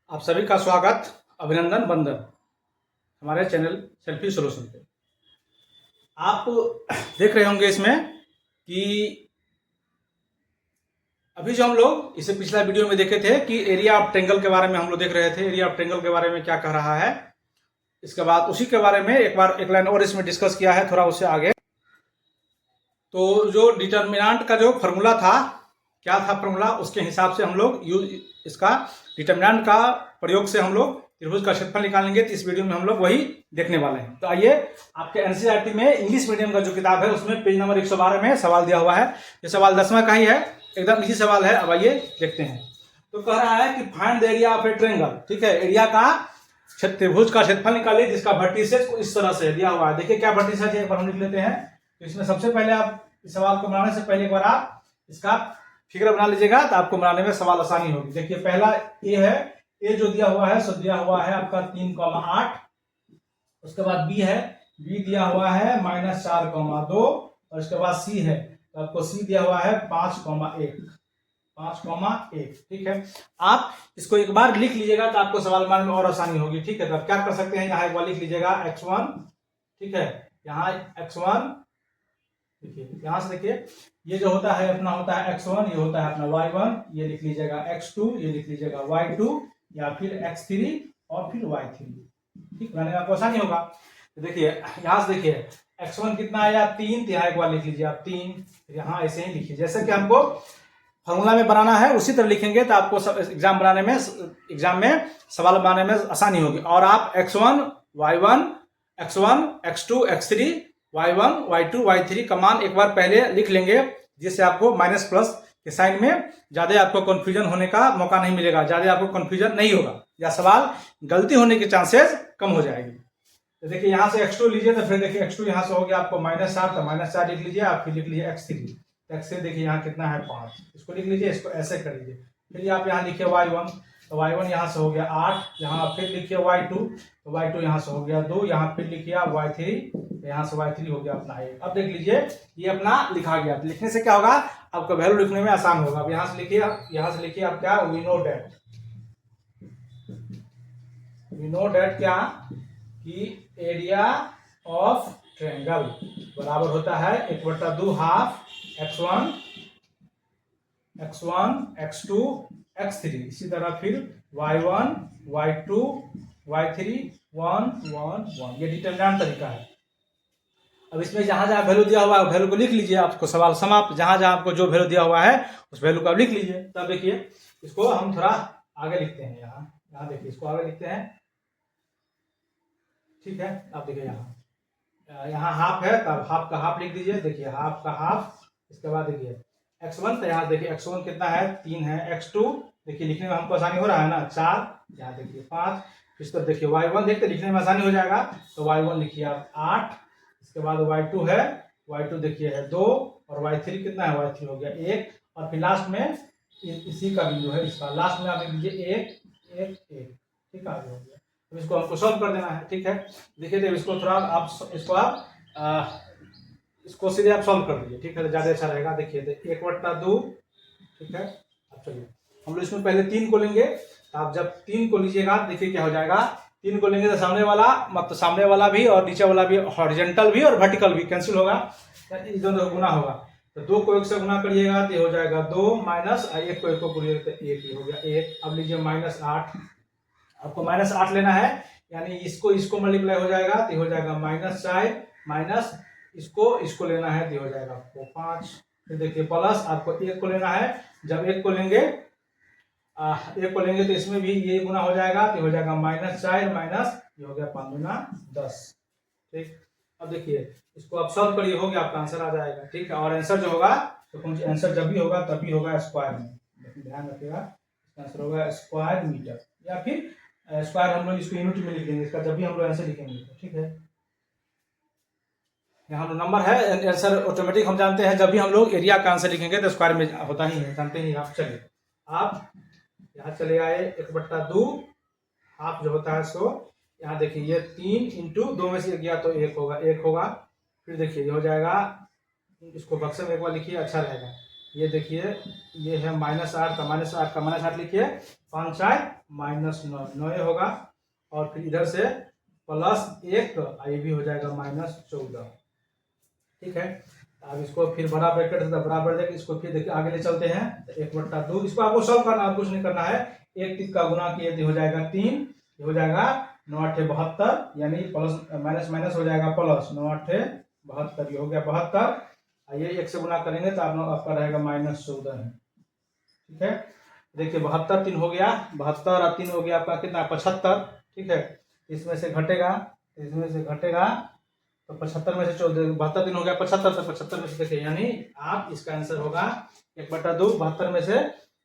आप सभी का स्वागत, अभिनंदन, वंदन हमारे चैनल सेल्फी सॉल्यूशन पे। आप देख रहे होंगे इसमें कि अभी जो हम लोग इससे पिछला वीडियो में देखे थे कि एरिया ऑफ ट्रायंगल के बारे में हम लोग देख रहे थे। एरिया ऑफ ट्रायंगल के बारे में क्या कह रहा है, इसके बाद उसी के बारे में एक लाइन और इसमें डिस्कस किया है थोड़ा उससे आगे। तो जो डिटर्मिनेंट का जो फॉर्मूला था, क्या था फॉर्मूला, उसके हिसाब से हम लोग इसका डिटर्मिनेंट का प्रयोग से हम लोग त्रिभुज का क्षेत्रफल निकालेंगे। तो इस वीडियो में हम लोग वही देखने वाले हैं। तो आइए, आपके एनसीईआरटी में इंग्लिश मीडियम का जो किताब है उसमें पेज नंबर 112 में सवाल दिया हुआ है। ये सवाल 10वां का ही है, एकदम इजी सवाल है। अब आइए देखते हैं। तो कह रहा है कि find the area of A triangle. ठीक है, एरिया का त्रिभुज का क्षेत्रफल निकालिए जिसका वर्टिसेस इस तरह से दिया हुआ है। देखिए क्या वर्टिसेस है, एक बार हम लिख लेते हैं। तो इसमें सबसे पहले आप इस सवाल को बनाने से पहले एक बार आप इसका फिगर बना लीजिएगा तो आपको बनाने में सवाल आसानी होगी। देखिए पहला ए है, ए जो दिया हुआ है सो दिया हुआ है आपका 3,8। उसके बाद बी है, बी दिया हुआ है -4,2। और उसके बाद सी है, तो आपको सी दिया हुआ है 5,1। ठीक है, आप इसको एक बार लिख लीजिएगा तो आपको सवाल बनाने में और आसानी होगी। ठीक है, तो आप क्या कर सकते हैं, यहाँ एक बार लिख लीजिएगा x1। ठीक है, यहाँ x1 देखिए, यहां से देखिए ये जो होता है अपना होता है x1, ये होता है अपना y1, ये लिख लीजिएगा x2, ये लिख लीजिएगा y2, या फिर x3 और फिर y3। ठीक, बनाने में आपको आसानी होगा। तो देखिए यहां से देखिए x1 कितना आया 3, तो यहाँ एक बार लिख लीजिए आप 3। यहाँ ऐसे ही लिखिए, जैसे कि हमको फॉर्मूला में बनाना है उसी तरह लिखेंगे तो आपको एग्जाम में सवाल बनाने में आसानी होगी। और आप x1, y1, x1, x2, x3, y1, y2, y3 का मान एक बार पहले लिख लेंगे, जिससे आपको माइनस प्लस के साइन में ज्यादा आपको कंफ्यूजन होने का मौका नहीं मिलेगा, ज्यादा आपको कंफ्यूजन नहीं होगा या सवाल गलती होने के चांसेस कम हो जाएगी। तो देखिए यहाँ से x2 लीजिए, तो फिर देखिए x2 यहाँ से हो गया आपको -4, तो -4 लिख लीजिए आप, फिर लिख लीजिए x3। x3 देखिए यहाँ कितना है 5, इसको लिख लीजिए, इसको ऐसे कर लीजिए। फिर आप यहाँ लिखिए y1, तो y1 यहाँ से हो गया 8, यहाँ फिर लिखिए y2, तो y2 यहाँ से हो गया 2, यहाँ फिर लिखिए आप y3, यहाँ से y3 हो गया अपना 1। अब देख लीजिए ये अपना लिखा गया। तो लिखने से क्या होगा, आपका वैल्यू लिखने में आसान होगा। अब यहाँ से लिखिए आप क्या, वी नो डेट क्या कि एरिया ऑफ ट्रायंगल बराबर होता है 1/2 हाफ x1, x2, x3। इसी तरह फिर y1, y2, y3, 1, 1, 1। ये डिटरमिनेंट तरीका है। अब इसमें जहां जहां वैल्यू दिया हुआ है वैल्यू को लिख लीजिए, आपको सवाल समाप्त। जहां जहां आपको जो वैल्यू दिया हुआ है उस वैल्यू को आप लिख लीजिए। तब देखिए इसको हम थोड़ा आगे लिखते हैं, यहाँ देखिए इसको आगे लिखते हैं। ठीक है, आप देखिए यहाँ हाफ है, तब हाफ का हाफ लिख दीजिए। देखिए हाफ का हाफ, इसके बाद देखिए x1, तो यहाँ देखिए x1 कितना है 3 है, x2 देखिए लिखने में हमको आसानी हो रहा है ना 4, यहाँ देखिए 5। इस तरफ देखिए y1 देखते लिखने में आसानी हो जाएगा, तो y1 लिखिए आप 8। इसके बाद y2 है, y2 देखिए है 2, और y3 कितना है, y3 हो गया 1। और फिर लास्ट में इसी का बिंदु है, इसका लास्ट में आप लिख लीजिए 1, 1, 1। ठीक है, आगे हो गया। तो इसको हमको सॉल्व कर देना है। ठीक है, देखिए तो इसको थोड़ा आप इसको सीधे आप सॉल्व कर दीजिए। ठीक है, तो ज्यादा अच्छा रहेगा। देखिए 1/2। ठीक है, अब चलिए हम लोग इसमें पहले 3 को लेंगे। तो आप जब 3 को लीजिएगा देखिए क्या हो जाएगा, 3 को लेंगे तो सामने वाला भी और नीचे वाला भी, हॉरिजॉन्टल भी और वर्टिकल भी कैंसिल होगा, दोनों गुना होगा। तो 2 को 1 से गुना करिएगा तो हो जाएगा 2, माइनस 1 को 1 को करिएगा तो 1 ही हो गया 1। अब लीजिए -8, आपको -8 लेना है, यानी इसको मल्टीप्लाई हो जाएगा तो हो जाएगा -4, माइनस इसको लेना है तो हो जाएगा आपको 5। फिर देखिए प्लस आपको 1 को लेना है, जब 1 को लेंगे तो इसमें भी ये गुना हो जाएगा तो हो जाएगा -4 माइनस ये हो गया 5 गुना 10। ठीक, अब देखिए इसको आप सॉल्व करिए, हो गया आपका आंसर आ जाएगा। ठीक है, और आंसर जो होगा तो आंसर जब भी होगा तभी होगा स्क्वायर में, ध्यान रखिएगा। आंसर होगा स्क्वायर मीटर, या फिर स्क्वायर हम लोग इसको यूनिट में लिख देंगे इसका, जब भी हम लोग आंसर लिखेंगे। ठीक है, यहाँ नंबर है आंसर ऑटोमेटिक हम जानते हैं, जब भी हम लोग एरिया का आंसर लिखेंगे तो स्क्वायर में होता ही है, जानते ही आप। चलिए आप यहाँ चले आए 1/2 हाफ जो होता है सो यहाँ देखिए ये 3 इंटू 2 में से गया तो 1 होगा। फिर देखिए ये हो जाएगा, इसको बक्से में एक बार लिखिए अच्छा रहेगा। ये देखिए ये है -8 का -8 लिखिए, 5 4 -9, 9 होगा। और फिर इधर से +1 ये भी हो जाएगा -14। ठीक है, अब इसको फिर बड़ा ब्रैकेट से बड़ा ब्रैकेट, इसको फिर देखिए आगे ले चलते हैं। 1/2 इसको आपको सॉल्व करना है, कुछ नहीं करना है। 1 3 का गुना किए तो हो जाएगा 3, ये हो जाएगा 9 8 72, यानी प्लस माइनस माइनस हो जाएगा प्लस, 9 8 72, ये हो गया 72। ये 1 से गुना करेंगे तो आपका रहेगा -14 है। ठीक है, देखिए 72 3 हो गया, 72 और 3 हो गया आपका कितना 75। ठीक है, इसमें से घटेगा तो 75 में से 72 दिन हो गया 75, तो 75 में से देखिए, यानी आप इसका आंसर होगा 1/2, 72 में से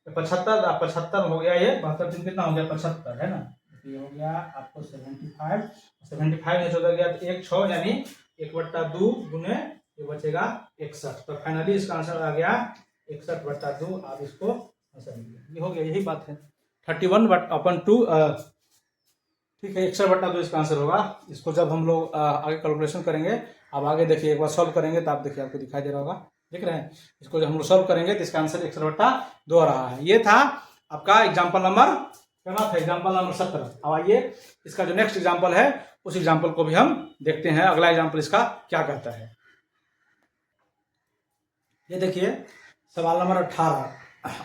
75, 75 हो गया, ये 72 दिन कितना हो गया 75 है ना। ये हो गया आपको 75 में 14 गया तो 1 6, यानी 1/2 गुने ये बचेगा 61। तो फाइनली इसका आंसर आ गया 61/2। आप इसको आंसर लीजिए, ये हो गया, यही बात है 31/2। ठीक है, 61/2 इसका आंसर होगा। इसको जब हम लोग आगे कैलकुलेशन करेंगे, अब आगे देखिए एक बार सॉल्व करेंगे तो आप देखिए आपको दिखाई दे रहा होगा, देख रहे हैं। इसको जब हम लोग सॉल्व करेंगे तो इसका आंसर 61/2 आ रहा है। ये था आपका एग्जाम्पल नंबर, क्या नाम था, एग्जाम्पल नंबर 17। अब आइए इसका जो नेक्स्ट एग्जाम्पल है उस एग्जाम्पल को भी हम देखते हैं, अगला एग्जाम्पल इसका क्या कहता है। ये देखिए सवाल नंबर 18,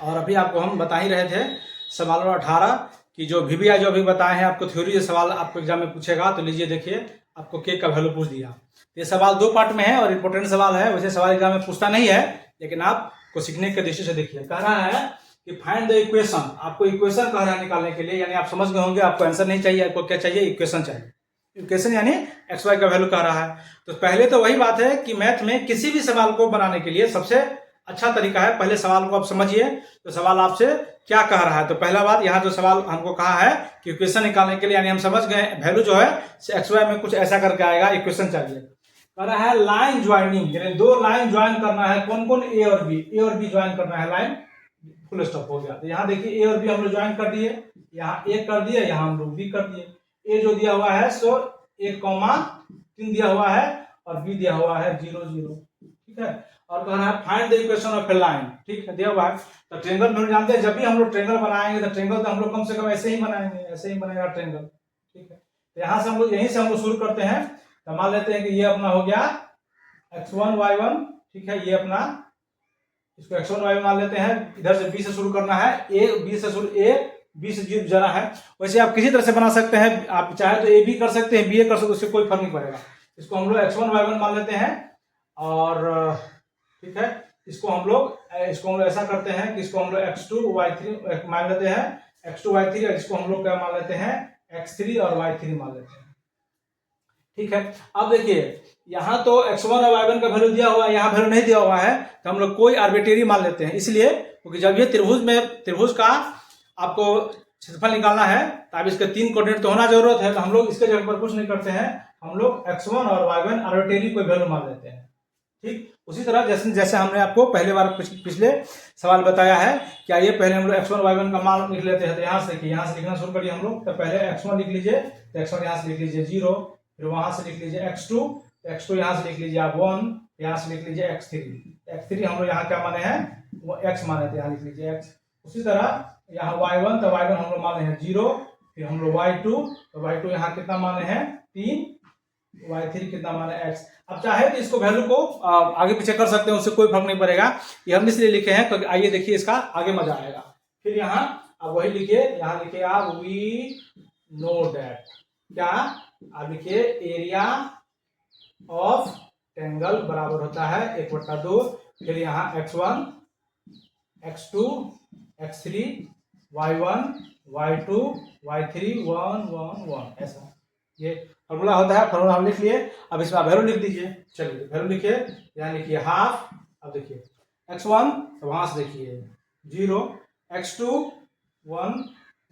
और अभी आपको हम बता ही रहे थे सवाल नंबर 18 कि जो VBI जो अभी बताए हैं आपको थ्योरी, जो सवाल आपको एग्जाम में पूछेगा तो लीजिए देखिए आपको के का वैल्यू पूछ दिया। ये सवाल 2 पार्ट में है और इंपॉर्टेंट सवाल है, वैसे सवाल एग्जाम में पूछता नहीं है, लेकिन आपको सीखने के दृष्टि से देखिए। कह रहा है कि फाइंड द इक्वेशन, आपको इक्वेशन कह रहा है निकालने के लिए, यानी आप समझ गए होंगे, आपको आंसर नहीं चाहिए, आपको क्या चाहिए, इक्वेशन चाहिए। इक्वेशन यानी XY का वैल्यू कह रहा है। तो पहले तो वही बात है कि मैथ में किसी भी सवाल को बनाने के लिए सबसे अच्छा तरीका है, पहले सवाल को आप समझिए तो सवाल आपसे क्या कह रहा है। तो पहला बात, यहाँ जो सवाल हमको कहा है कि इक्वेशन निकालने के लिए, यानी हम समझ गए वैल्यू जो है XY में कुछ ऐसा करके आएगा, इक्वेशन चाहिए। कह रहा है लाइन ज्वाइनिंग, यानी 2 लाइन ज्वाइन करना है, कौन कौन, ए और बी ज्वाइन करना है, लाइन फुल स्टॉप हो गया। तो यहाँ देखिए ए और बी हम लोग ज्वाइन कर दिए, यहाँ ए कर दिए, यहाँ हम लोग बी कर दिए। ए जो दिया हुआ है सो 1,3 दिया हुआ है और बी दिया हुआ है 0 0। ठीक है, और कह रहा है find the equation of A line. ठीक है, दिया हुआ है। तो ट्रेंगल में जानते हैं, जब भी हम लोग ट्रेंगल बनाएंगे तो ट्रेंगल तो हम लोग कम से कम ऐसे ही बनाएंगे, ऐसे ही बनेगा ट्रेंगल। ठीक है, तो यहाँ से हम लोग, यहीं से हम लोग शुरू करते हैं। तो मान लेते हैं कि ये अपना हो गया x1 y1। ठीक है, ये अपना, इसको x1 y1 मान लेते हैं। इधर से b से शुरू करना है, b से जीरो जाना है। वैसे आप किसी तरह से बना सकते हैं, आप चाहे तो ए बी कर सकते हैं, बी ए कर सकते हैं, उससे कोई फर्क नहीं पड़ेगा। इसको हम लोग x1 y1 मान लेते हैं। और ठीक है, इसको हम लोग ऐसा करते हैं कि इसको हम लोग x2 y3 मान लेते हैं, x2 y3, और इसको हम लोग क्या मान लेते हैं, x3 और y3 मान लेते हैं। ठीक है, अब देखिए यहाँ तो x1 और y1 का वैल्यू दिया हुआ है, यहाँ वैल्यू नहीं दिया हुआ है, तो हम लोग कोई आर्बिट्रेरी मान लेते हैं। इसलिए क्योंकि जब ये त्रिभुज का आपको क्षेत्रफल निकालना है तो अब इसके 3 कोऑर्डिनेट तो होना जरूरत है, तो हम लोग इसके जगह पर कुछ नहीं करते हैं, हम लोग x1 और y1 आर्बिट्रेरी कोई वैल्यू मान लेते हैं। ठीक, उसी तरह जैसे हमने आपको पहले बार पिछले सवाल बताया है, क्या ये पहले हम लोग x1 y1 का मान लिख लेते हैं। तो यहाँ से देखिए, यहाँ से लिखना शुरू करिए हम लोग। तो पहले x1 लिख लीजिए, तो x1 यहाँ से लिख लीजिए 0, फिर वहां से लिख लीजिए x2, x2 यहाँ से लिख लीजिए आप 1, यहाँ से लिख लीजिए x3 हम लोग यहाँ क्या माने हैं, वो x माने थे, यहाँ लिख लीजिए x। उसी तरह यहाँ y1, तो y1 हम लोग माने हैं 0, फिर हम लोग y2, तो y2 यहाँ कितना माने हैं 3, y3 कितना माने x। अब चाहे तो इसको वैल्यू को आगे पीछे कर सकते हैं, उससे कोई फर्क नहीं पड़ेगा। ये हम इसलिए लिखे हैं क्योंकि आइए देखिए इसका आगे मजा आएगा। फिर यहाँ अब वही लिखिए, यहाँ लिखिए आप वी नो दैट, क्या आप लिखिए एरिया ऑफ ट्रायंगल बराबर होता है 1/2। फिर यहाँ x1 x2 x3 y1 y2 y3 1 1 1, ऐसा ये फॉर्मूला होता है। फॉर्मूला हम लिख लिए, अब इसमें वैल्यू लिख दीजिए। चलिए वैल्यू लिखिए, यहाँ लिखिए हाफ। अब देखिए x1 तो वहां से देखिए 0, x2 1,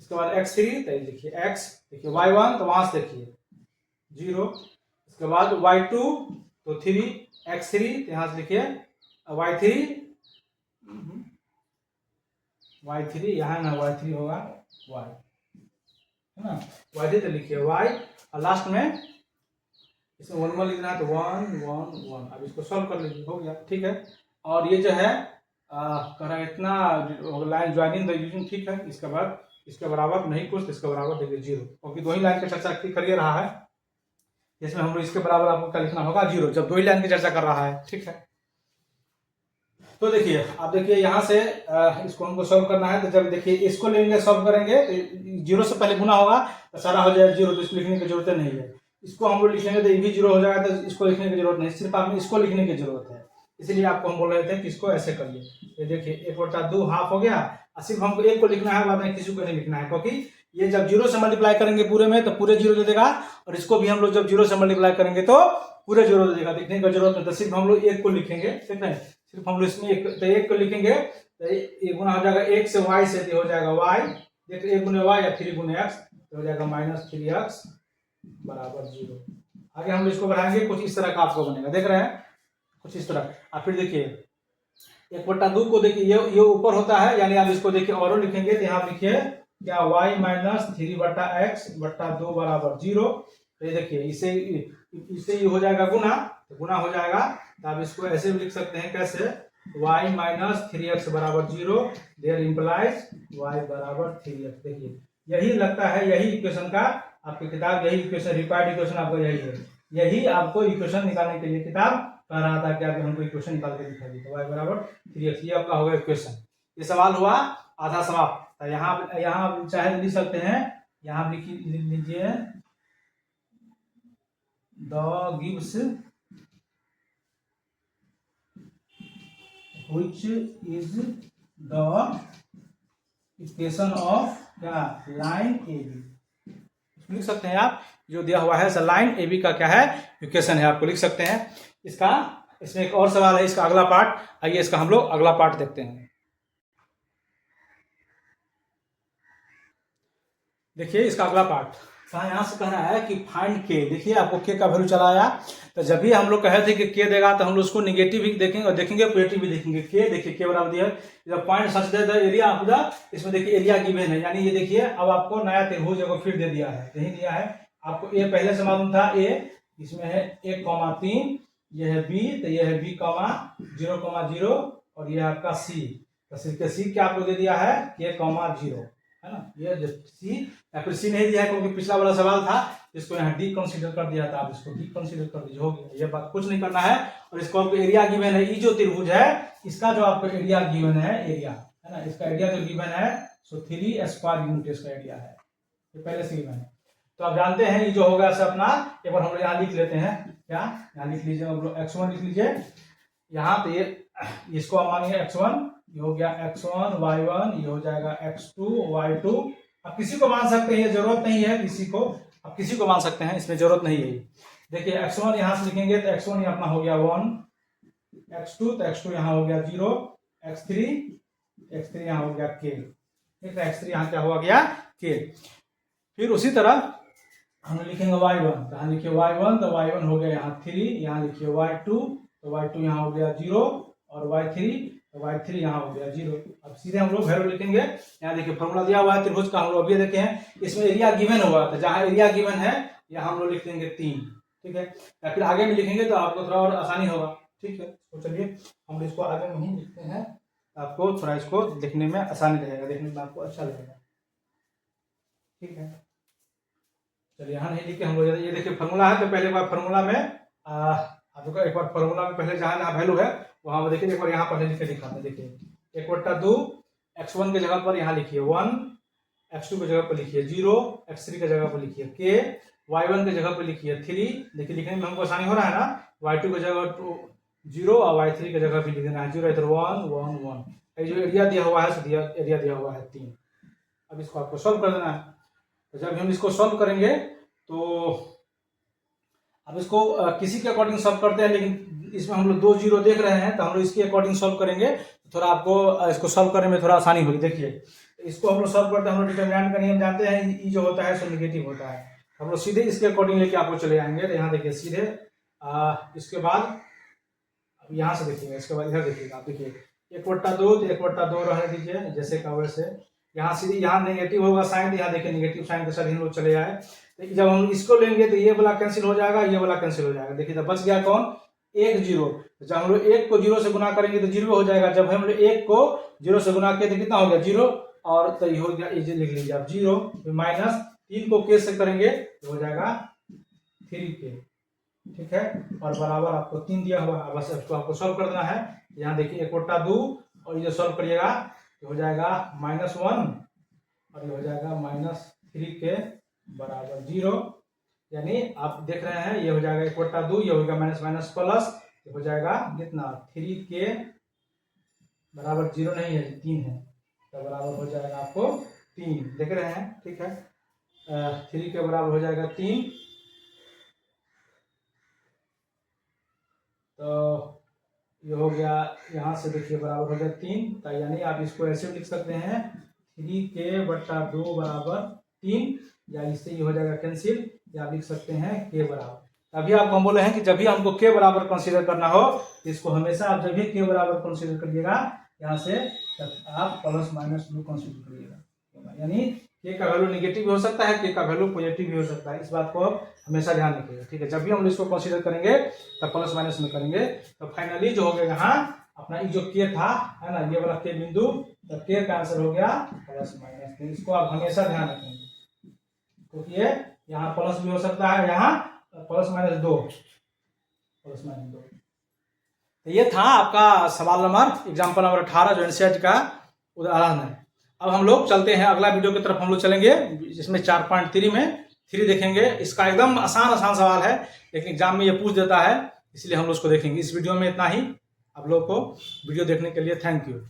इसके बाद x3 तो लिखिए x, देखिए y1 तो वहां से देखिए 0, इसके बाद y2 तो 3, x3 तो यहाँ से लिखिए y3 यहाँ ना y3 होगा y, है ना, y3 तो लिखिए y, और लास्ट में इसमें 1 1 लिखना है तो 1 1 1। अब इसको सॉल्व कर लीजिए, हो गया। ठीक है, और ये जो है कह रहा है इतना लाइन ज्वाइनिंग द यूजिंग, ठीक है। इसके बाद इसके बराबर नहीं कुछ, तो इसके बराबर देखिए 0, क्योंकि दो ही लाइन की चर्चा करिए रहा है, इसमें हम लोग इसके बराबर आपको क्या लिखना होगा 0, जब दो ही लाइन की चर्चा कर रहा है, ठीक है। तो देखिए आप देखिए यहाँ से इसको हमको सॉल्व करना है, तो जब देखिए इसको लेंगे सॉल्व करेंगे तो 0 से पहले गुना होगा तो सारा हो जाएगा 0, तो इसको लिखने की जरूरत नहीं है। इसको हम लोग लिखेंगे तो ये भी 0 हो जाएगा, तो इसको लिखने की जरूरत नहीं, सिर्फ आपने इसको लिखने की जरूरत है। इसलिए आपको हम बोल रहे थे कि इसको ऐसे करिए। ये देखिए 1/2 हाफ हो गया, और सिर्फ हमको एक को लिखना है, बाद में किसी को नहीं लिखना है, क्योंकि ये जब 0 से मल्टीप्लाई करेंगे पूरे में तो पूरे 0 दे देगा, और इसको भी हम लोग जब 0 से मल्टीप्लाई करेंगे तो पूरे 0 दे देगा। लिखने की जरूरत नहीं, तो सिर्फ हम लोग एक को लिखेंगे, ठीक है। सिर्फ हम लोग इसमें एक को लिखेंगे तो ये गुना हो जाएगा 1 से y से, हो जाएगा y, देखिए 1 गुने y या 3 गुने x, तो हो जाएगा -3x बराबर 0। आगे हम इसको बढ़ाएंगे, कुछ इस तरह का आपको बनेगा, देख रहे हैं, कुछ इस तरह। और फिर देखिए 1/2 को देखिए ये ऊपर होता है, यानी आप इसको देखिए और लिखेंगे तो यहाँ लिखिए क्या y - 3/x/2 बराबर 0। तो ये देखिए इससे ये हो जाएगा गुना, तो गुना हो जाएगा, तो आप इसको ऐसे भी लिख सकते हैं, कैसे y - 3x बराबर 0, देयर इंप्लाइज y बराबर 3x। देखिए यही लगता है, यही इक्वेशन का आपकी किताब, यही इक्वेशन रिक्वायर्ड इक्वेशन आपको यही है, यही आपको इक्वेशन निकालने के लिए किताब कह रहा था कि आप हमको इक्वेशन निकाल के दिखा दी, तो y बराबर 3x, ये आपका होगा इक्वेशन। ये सवाल हुआ आधा समाप्त। तो यहाँ चाहे लिख सकते हैं, यहाँ लिख लीजिए the gives which is the equation of क्या लाइन AB, लिख सकते हैं आप, जो दिया हुआ है लाइन AB का क्या है इक्वेशन है, आपको लिख सकते हैं। इसमें एक और सवाल है, इसका अगला पार्ट, आइए इसका हम लोग अगला पार्ट देखते हैं। देखिए इसका अगला पार्ट यहाँ से कह रहा है कि फाइंड के, देखिए आपको के का वैल्यू चला आया, तो जब भी हम लोग कहे थे कि के देगा तो हम लोग उसको निगेटिव भी देखेंगे और देखेंगे पॉजिटिव भी देखेंगे। के देखिए के बराबर दिया है, जब पॉइंट सच दे एरिया आपका, इसमें देखिए एरिया गिवन है, यानी ये देखिए अब आपको नया त्रिभुज को फिर दे दिया है, यही दिया है आपको। ए पहले से मालूम था, ए इसमें है 1,3, ये है बी, तो ये है बी, 0,0, और ये आपका सी, तो सी क्या आपको दे दिया है के, 0, है ना। ये सी या फिर सी नहीं दिया है, क्योंकि पिछला वाला सवाल था इसको यहाँ डी कंसीडर कर दिया था, आप इसको डी कंसीडर कर दीजिए, हो गया। ये बात कुछ नहीं करना है, और इसको आपको एरिया गिवन है, ये जो त्रिभुज है इसका जो आपको एरिया गिवन है, एरिया है ना, इसका एरिया जो गिवन है सो 3 स्क्वायर यूनिट इसका एरिया है, ये पहले से गिवन है। तो आप जानते हैं ये जो होगा अपना, एक बार हम लोग यहाँ लिख लेते हैं, क्या यहाँ लिख लीजिए, हम लोग x1 लिख लीजिए यहाँ पे, इसको हम मानेंगे x1, ये हो गया x1 y1, ये हो जाएगा x2 y2। अब किसी को मान सकते हैं, ये जरूरत नहीं है किसी को, अब किसी को मान सकते हैं, इसमें जरूरत नहीं है। देखिए x1 यहाँ से लिखेंगे तो x1 अपना हो गया 1, x2 तो x2 यहाँ हो गया 0, x3 यहाँ हो गया k, ठीक है, x3 यहाँ क्या हुआ गया k। फिर उसी तरह हम लिखेंगे y1, तो यहाँ लिखिए y1, तो y1 हो गया यहाँ 3, यहाँ लिखिए y2, तो y2 यहाँ हो गया 0, और y3, तो y3 यहाँ हो गया 0। अब सीधे हम लोग वैल्यू लिखेंगे, यहाँ देखिए फॉर्मूला दिया हुआ है त्रिभुज का, हम लोग अभी देखे हैं, इसमें एरिया गिवन हुआ, तो जहाँ एरिया गिवन है यहाँ हम लोग लिख देंगे 3, ठीक है, या फिर आगे में लिखेंगे तो आपको थोड़ा और आसानी होगा, ठीक है। तो चलिए हम इसको आगे में ही लिखते हैं, आपको थोड़ा इसको लिखने में आसानी रहेगा, देखने में आपको अच्छा लगेगा, ठीक है। चलिए यहाँ नहीं लिखे हम लोग, ये देखिए फॉर्मूला है, तो पहले बार फॉर्मूला में आपको एक बार फॉर्मूला में पहले जहाँ वैल्यू है वहां पर देखिए, एक बार यहाँ पर लिख के दिखाते हैं। देखिए 1/2 x1 के जगह पर यहाँ लिखिए 1, x2 की जगह पर लिखिए 0, x3 की जगह पर लिखिए k, y1 की जगह पर लिखिए 3। देखिए लिखने में हमको आसानी हो रहा है ना, y2 की जगह 0 और y3 की जगह भी लिख देना है 0, इधर 1 1 1। जो एरिया दिया हुआ है एरिया दिया हुआ है 3। अब इसको आपको सॉल्व कर देना है। तो जब हम इसको सॉल्व करेंगे तो अब इसको किसी के अकॉर्डिंग सॉल्व करते हैं, लेकिन इसमें हम लोग 2 0 देख रहे हैं, तो हम लोग इसके अकॉर्डिंग सॉल्व करेंगे तो थोड़ा आपको इसको सॉल्व करने में थोड़ा आसानी होगी। देखिए इसको हम लोग सॉल्व करते हैं, हम लोग डिटरमिनेंट का नियम जानते हैं, ये जो होता है सो नेगेटिव होता है, हम लोग सीधे इसके अकॉर्डिंग लेके आपको चले जाएंगे। तो यहाँ देखिए सीधे इसके बाद अब यहाँ से देखिएगा, इसके बाद इधर देखिएगा, आप देखिए 1/2 तो 1/2 रहने दीजिए जैसे का वैसे, यहाँ सीधे यहाँ नेगेटिव होगा साइन, यहाँ देखिए नेगेटिव साइन के साथ हम लोग चले जाए। तो जब हम इसको लेंगे तो ये वाला कैंसिल हो जाएगा, ये वाला कैंसिल हो जाएगा। देखिए तो बच गया कौन, 1 0। जब हम लोग 1 को 0 से गुना करेंगे तो 0 हो जाएगा। जब हम लोग 1 को 0 से गुना किए तो कितना हो गया 0, और तो ये हो गया, ये लिख लीजिए आप 0 माइनस 3 को k से करेंगे तो हो जाएगा 3k, ठीक है। और बराबर आपको 3 दिया हुआ, बस इसको आपको सॉल्व करना है। यहाँ देखिए 1 बटा 2, और ये सॉल्व करिएगा तो हो जाएगा -1, और ये हो जाएगा -3k बराबर 0। यानी आप देख रहे हैं ये हो जाएगा 1 बटा 2, ये होगा माइनस माइनस प्लस, ये हो जाएगा कितना 3k बराबर 0 नहीं है 3 है, तो बराबर हो जाएगा आपको 3, देख रहे हैं, ठीक है। 3 के बराबर हो जाएगा 3, तो ये हो गया, यहाँ से देखिए बराबर हो गया 3, तो यानी आप इसको ऐसे लिख सकते हैं 3k बटा 2 बराबर 3, या इससे ये हो जाएगा कैंसिल, या आप लिख सकते हैं k बराबर। अभी आपको हम बोले हैं कि जब भी हमको k बराबर कंसीडर करना हो, इसको हमेशा आप जब भी k बराबर कंसीडर करिएगा यहाँ से आप प्लस माइनस 2 कंसीडर करिएगा। यानी k का वैल्यू नेगेटिव भी हो सकता है, k का वैल्यू पॉजिटिव भी हो सकता है, इस बात को आप हमेशा ध्यान रखिएगा, ठीक है। जब भी हम इसको कंसीडर करेंगे तब प्लस माइनस में करेंगे, तो फाइनली जो हो गया यहाँ अपना ये जो k था, है ना, ये वाला k बिंदु, तो k का आंसर हो गया प्लस माइनस। इसको आप हमेशा ध्यान रखेंगे, क्योंकि ये यहाँ प्लस भी हो सकता है, यहाँ प्लस माइनस 2, प्लस माइनस 2। तो ये था आपका सवाल नंबर एग्जाम्पल नंबर 18 जो एनसीईआरटी का उदाहरण है। अब हम लोग चलते हैं अगला वीडियो की तरफ, हम लोग चलेंगे जिसमें 4.3 में 3 देखेंगे। इसका एकदम आसान सवाल है, लेकिन एग्जाम में ये पूछ देता है, इसलिए हम लोग उसको देखेंगे। इस वीडियो में इतना ही। आप लोग को वीडियो देखने के लिए थैंक यू।